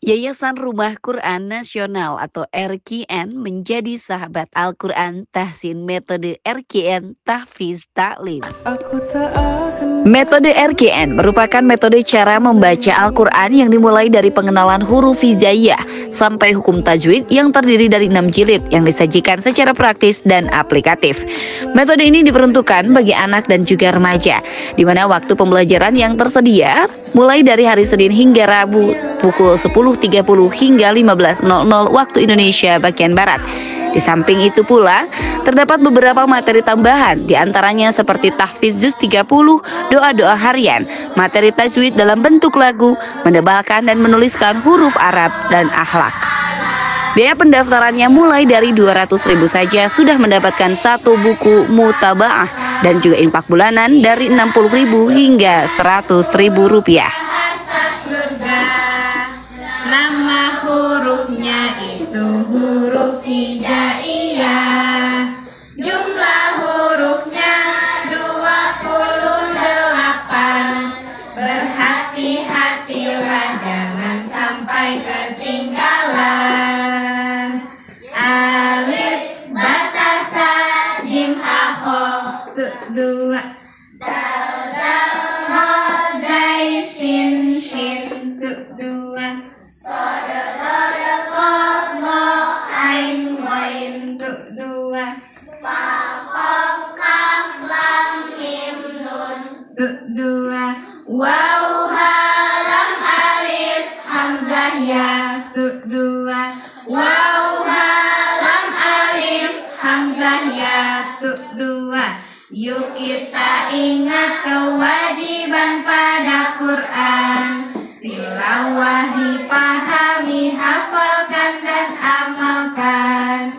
Yayasan Rumah Quran Nasional atau RQN menjadi sahabat Al-Quran Tahsin metode RQN Tahfiz Taklim. Metode RQN merupakan metode cara membaca Al-Quran yang dimulai dari pengenalan huruf hijaiyah sampai hukum tajwid yang terdiri dari 6 jilid yang disajikan secara praktis dan aplikatif. Metode ini diperuntukkan bagi anak dan juga remaja, di mana waktu pembelajaran yang tersedia mulai dari hari Senin hingga Rabu pukul 10.30 hingga 15.00 waktu Indonesia bagian Barat. Di samping itu pula, terdapat beberapa materi tambahan, diantaranya seperti tahfiz juz 30, doa-doa harian, materi tajwid dalam bentuk lagu, menebalkan dan menuliskan huruf Arab, dan akhlak. Biaya pendaftarannya mulai dari 200.000 saja sudah mendapatkan satu buku mutabaah dan juga infak bulanan dari 60.000 hingga 100.000 rupiah. Nama hurufnya itu huruf hijaiyah. Jumlah hurufnya 28. Berhati-hatilah jangan sampai ketinggalan. Alif batasa jim ha kho dua dal dal ro zai sin shin dua sod dal qaf mo ain wain dua fa qaf kaf lam mim nun dua waw ha lam alif hamzah ya dua waw ha lam alif hamzah ya dua. Yuk kita ingat kewajiban pada Quran, tilawah, dipahami, hafalkan dan amalkan.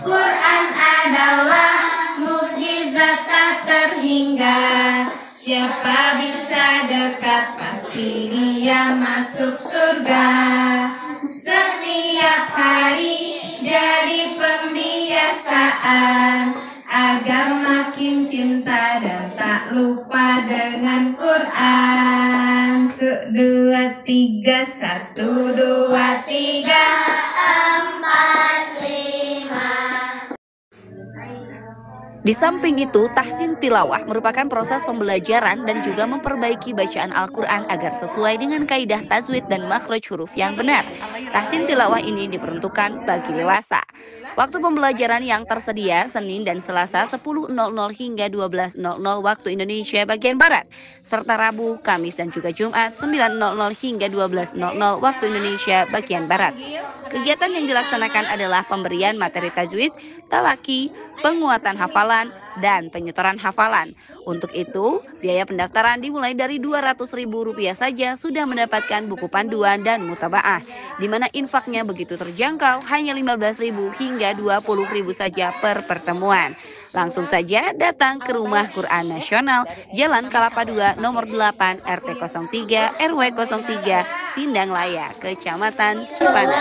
Quran adalah mukjizat tak terhingga. Siapa bisa dekat pasti dia masuk surga. Setiap hari jadi pembiasaan agar makin cinta dan tak lupa dengan Quran. 1, 2, 3, 1, 2, 3, 4, 5. Di samping itu, tahsin tilawah merupakan proses pembelajaran dan juga memperbaiki bacaan Al-Quran agar sesuai dengan kaidah tajwid dan makhraj huruf yang benar. Tahsin tilawah ini diperuntukkan bagi dewasa. Waktu pembelajaran yang tersedia Senin dan Selasa 10.00 hingga 12.00 waktu Indonesia bagian Barat, serta Rabu, Kamis dan juga Jumat 9.00 hingga 12.00 waktu Indonesia bagian Barat. Kegiatan yang dilaksanakan adalah pemberian materi tajwid, talaki, penguatan hafalan, dan penyetoran hafalan. Untuk itu, biaya pendaftaran dimulai dari Rp200.000 saja sudah mendapatkan buku panduan dan mutabaah, di mana infaknya begitu terjangkau, hanya Rp15.000 hingga Rp20.000 saja per pertemuan. Langsung saja datang ke Rumah Quran Nasional, Jalan Kalapa 2, nomor 8, RT 03, RW 03, Sindang Laya, Kecamatan Cipanas.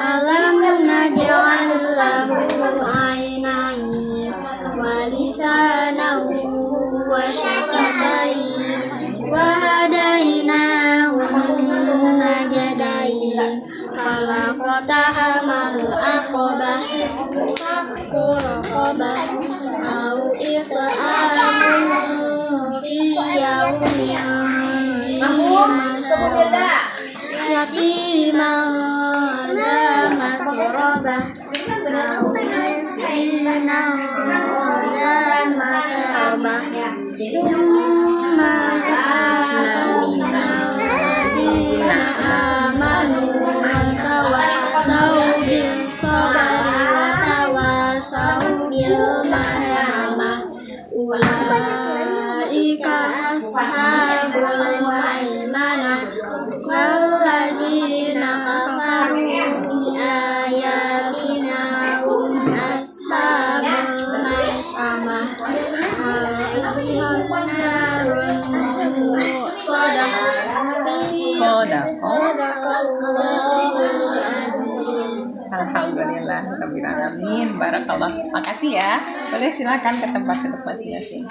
Alam naj'al lahu aynayn wa lisanahu wa syafatayn wa hadaynahu najdayn falaqtahamal aqabah fakku raqabah au it'amun fi yaumin yatiman za matrabah miskinan za matrabah summa Ulaika ashabul maimanah wallazina kafaru bi ayatina hum ashabul maisamah narun Sadaqallahul azim. Alhamdulillah, rabbil alamin, barakallah. Makasih ya. Boleh silakan ke tempat masing-masing.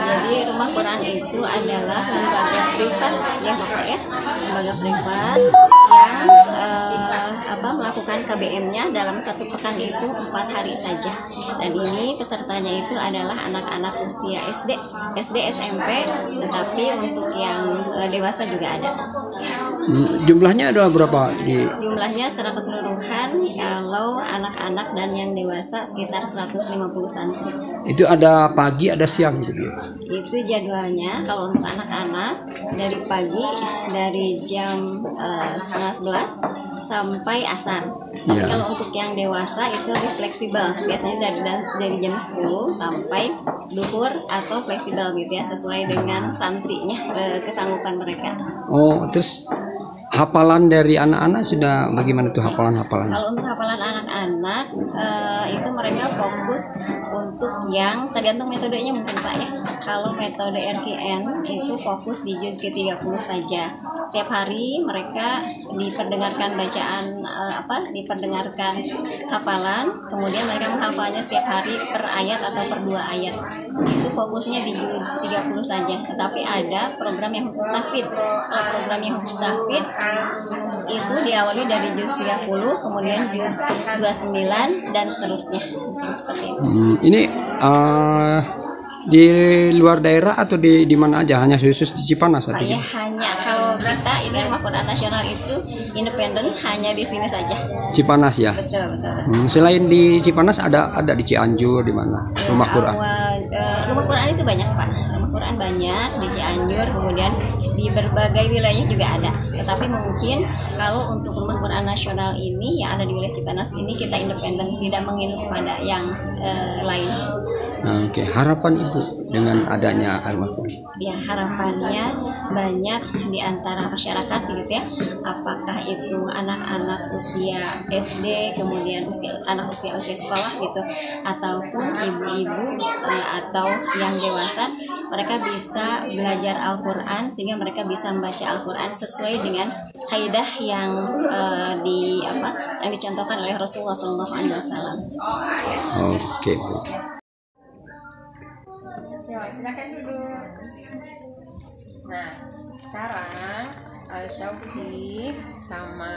Jadi Rumah Quran itu adalah lembaga privat ya Bapak ya, lembaga privat yang melakukan KBM-nya dalam satu pekan itu 4 hari saja. Dan ini pesertanya itu adalah anak-anak usia SD, SMP, tetapi untuk yang dewasa juga ada. Jumlahnya ada berapa? Jumlahnya secara keseluruhan kalau anak-anak dan yang dewasa sekitar 150 santri. Itu ada pagi, ada siang gitu ya? Itu jadwalnya kalau untuk anak-anak dari pagi dari jam 10:30 sampai asar. Tapi Ya. kalau untuk yang dewasa itu lebih fleksibel. Biasanya dari jam 10 sampai duhur atau fleksibel gitu ya, sesuai dengan santrinya, kesanggupan mereka. Oh, terus hafalan dari anak-anak sudah bagaimana tuh hafalan-hafalan? Kalau untuk hafalan anak-anak itu mereka fokus untuk yang tergantung metodenya mungkin Pak ya. Kalau metode RKN itu fokus di juz ke-30 saja. Setiap hari mereka diperdengarkan bacaan diperdengarkan hafalan, kemudian mereka menghafalnya setiap hari per ayat atau per 2 ayat. Itu fokusnya di juz 30 saja. Tetapi ada program yang khusus tahfidz. Kalau program yang khusus tahfidz itu diawali dari juz 30, kemudian juz 29 dan seterusnya. Mungkin seperti itu. Ini di luar daerah atau di mana aja? Hanya khusus di Cipanas atau? Ya, hanya kalau kita ini Rumah Quran Nasional itu independen, hanya di sini saja. Cipanas ya. Betul. Selain di Cipanas ada di Cianjur, di mana Rumah Quran? Rumah Quran itu banyak Pak. Rumah Quran banyak di Cianjur, kemudian di berbagai wilayah juga ada. Tetapi mungkin kalau untuk Rumah Quran Nasional ini yang ada di wilayah Cipanas ini kita independen, tidak menginuk pada yang lain. Oke, harapan Ibu dengan adanya Rumah Quran? Ya, harapannya banyak di antara masyarakat gitu ya. Apakah itu anak-anak usia SD, kemudian anak usia sekolah gitu, ataupun ibu-ibu atau yang dewasa, mereka bisa belajar Al-Quran sehingga mereka bisa membaca Al-Quran sesuai dengan kaidah yang yang dicontohkan oleh Rasulullah SAW. Oke, Bu. Silakan duduk. Nah, sekarang Syaufi sama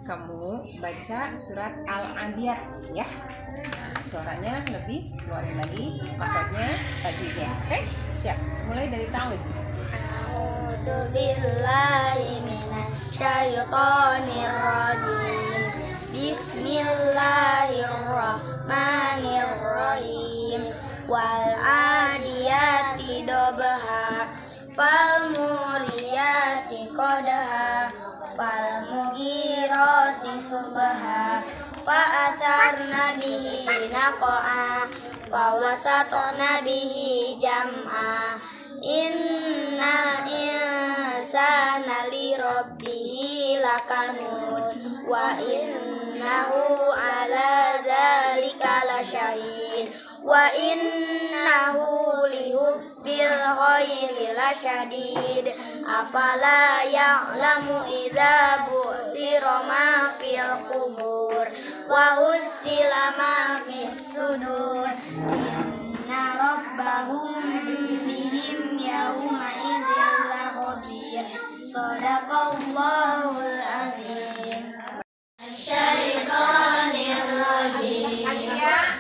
kamu baca surat Al-Adiyat ya. Nah, suaranya lebih keluarin lagi, makanya tajwidnya. Oke? Siap. Mulai dari ta'awuz. A'udzu billahi minasyaitonir rajim. Bismillahirrahmanirrahim. Wal adiyati dobha fal muriyati qadha fal mughirati subha fa atharna bihi naqa'a fa wasatna bihi jam'a inna insana li rabbihi lakanud wa innahu ala zalika lasyahid wa innahu lihubbil khairi lasyadid afala ya'lamu idza bu'sira ma fil qubur wa hussila ma fis sudur inna rabbahum bihim yawma idzin lakhabir sadaqallahul azim. Syaitonir rajim.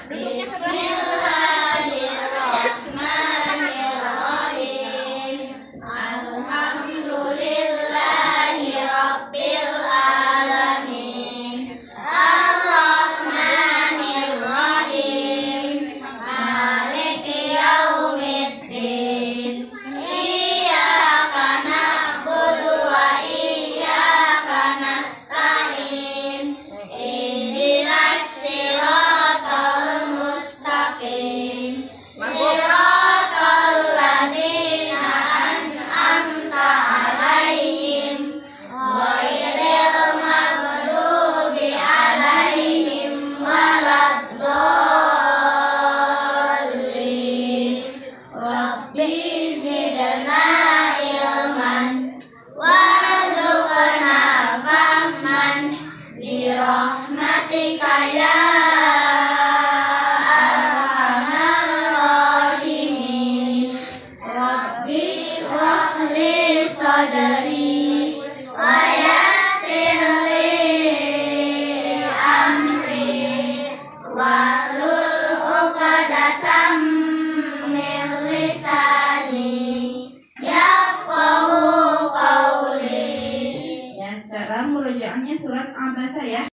Bismillahirrahmanirrahim. Alhamdulillahi rabbil alamin. Ar-Rahmanir-Rahim. Maliki yaumiddin. Iyyaka na'budu wa iyyaka rahmatika ya arhamar rahimin. Rabbi shrah li sadri wa yassir li amri wahlul 'uqdatam min lisani yafqahu qawli. Ya, sekarang murojaahnya surat Abasa ya.